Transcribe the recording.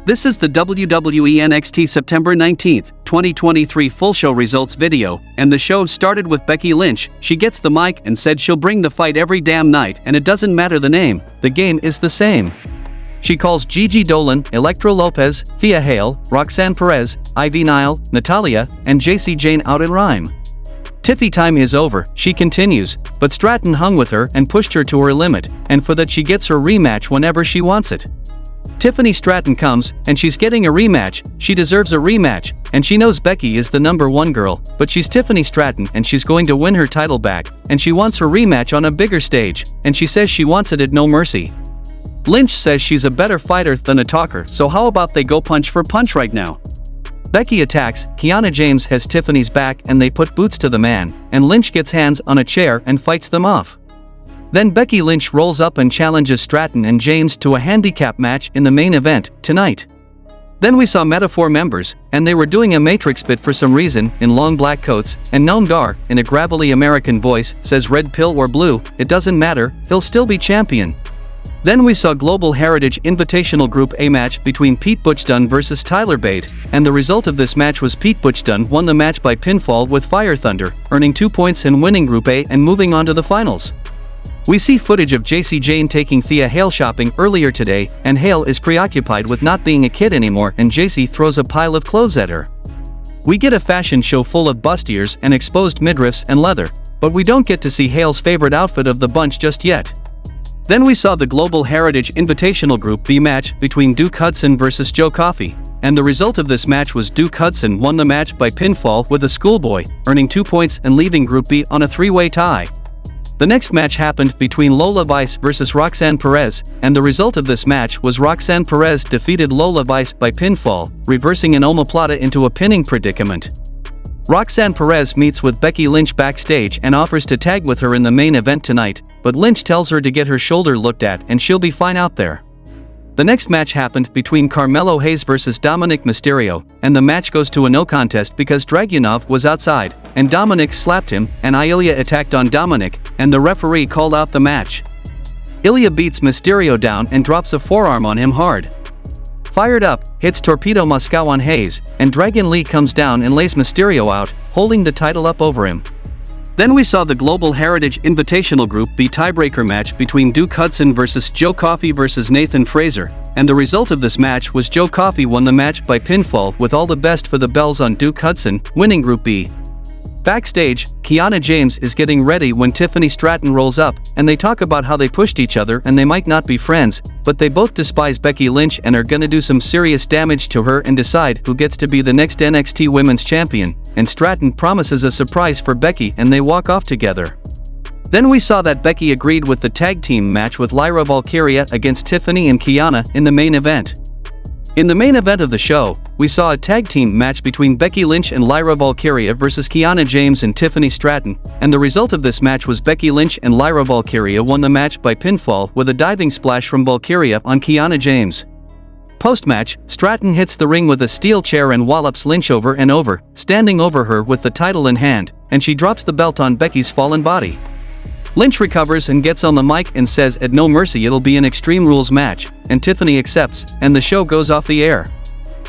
This is the WWE NXT September 19, 2023 full show results video, and the show started with Becky Lynch. She gets the mic and said she'll bring the fight every damn night and it doesn't matter the name, the game is the same. She calls Gigi Dolan, Elektra Lopez, Thea Hale, Roxanne Perez, Ivy Nile, Natalia, and Jacy Jayne out in rhyme. Tiffy time is over, she continues, but Stratton hung with her and pushed her to her limit, and for that she gets her rematch whenever she wants it. Tiffany Stratton comes, and she's getting a rematch, she deserves a rematch, and she knows Becky is the #1 girl, but she's Tiffany Stratton and she's going to win her title back, and she wants her rematch on a bigger stage, and she says she wants it at No Mercy. Lynch says she's a better fighter than a talker, so how about they go punch for punch right now? Becky attacks, Kiana James has Tiffany's back and they put boots to the man, and Lynch gets hands on a chair and fights them off. Then Becky Lynch rolls up and challenges Stratton and James to a handicap match in the main event, tonight. Then we saw Metaphor members, and they were doing a Matrix bit for some reason, in long black coats, and Noam Dar, in a gravelly American voice, says red pill or blue, it doesn't matter, he'll still be champion. Then we saw Global Heritage Invitational Group A match between Pete Butchdunn vs Tyler Bate, and the result of this match was Pete Butchdunn won the match by pinfall with Fire Thunder, earning 2 points and winning Group A and moving on to the finals. We see footage of Jacy Jayne taking Thea Hale shopping earlier today, and Hale is preoccupied with not being a kid anymore and Jacy throws a pile of clothes at her. We get a fashion show full of bustiers and exposed midriffs and leather, but we don't get to see Hale's favorite outfit of the bunch just yet. Then we saw the Global Heritage Invitational Group B match between Duke Hudson vs Joe Coffey, and the result of this match was Duke Hudson won the match by pinfall with a schoolboy, earning 2 points and leaving Group B on a three-way tie. The next match happened between Lola Vice vs Roxanne Perez, and the result of this match was Roxanne Perez defeated Lola Vice by pinfall, reversing an omoplata into a pinning predicament. Roxanne Perez meets with Becky Lynch backstage and offers to tag with her in the main event tonight, but Lynch tells her to get her shoulder looked at and she'll be fine out there. The next match happened between Carmelo Hayes vs Dominik Mysterio, and the match goes to a no contest because Dragunov was outside, and Dominik slapped him, and Ilya attacked on Dominik, and the referee called out the match. Ilya beats Mysterio down and drops a forearm on him hard. Fired Up hits Torpedo Moscow on Hayes, and Dragon Lee comes down and lays Mysterio out, holding the title up over him. Then we saw the Global Heritage Invitational Group B tiebreaker match between Duke Hudson vs Joe Coffey vs Nathan Frazer, and the result of this match was Joe Coffey won the match by pinfall with all the best for the bells on Duke Hudson, winning Group B. Backstage, Kiana James is getting ready when Tiffany Stratton rolls up, and they talk about how they pushed each other and they might not be friends, but they both despise Becky Lynch and are gonna do some serious damage to her and decide who gets to be the next NXT Women's Champion, and Stratton promises a surprise for Becky and they walk off together. Then we saw that Becky agreed with the tag team match with Lyra Valkyria against Tiffany and Kiana in the main event. In the main event of the show, we saw a tag team match between Becky Lynch and Lyra Valkyria vs Kiana James and Tiffany Stratton, and the result of this match was Becky Lynch and Lyra Valkyria won the match by pinfall with a diving splash from Valkyria on Kiana James. Post-match, Stratton hits the ring with a steel chair and wallops Lynch over and over, standing over her with the title in hand, and she drops the belt on Becky's fallen body. Lynch recovers and gets on the mic and says at No Mercy it'll be an Extreme Rules match, and Tiffany accepts, and the show goes off the air.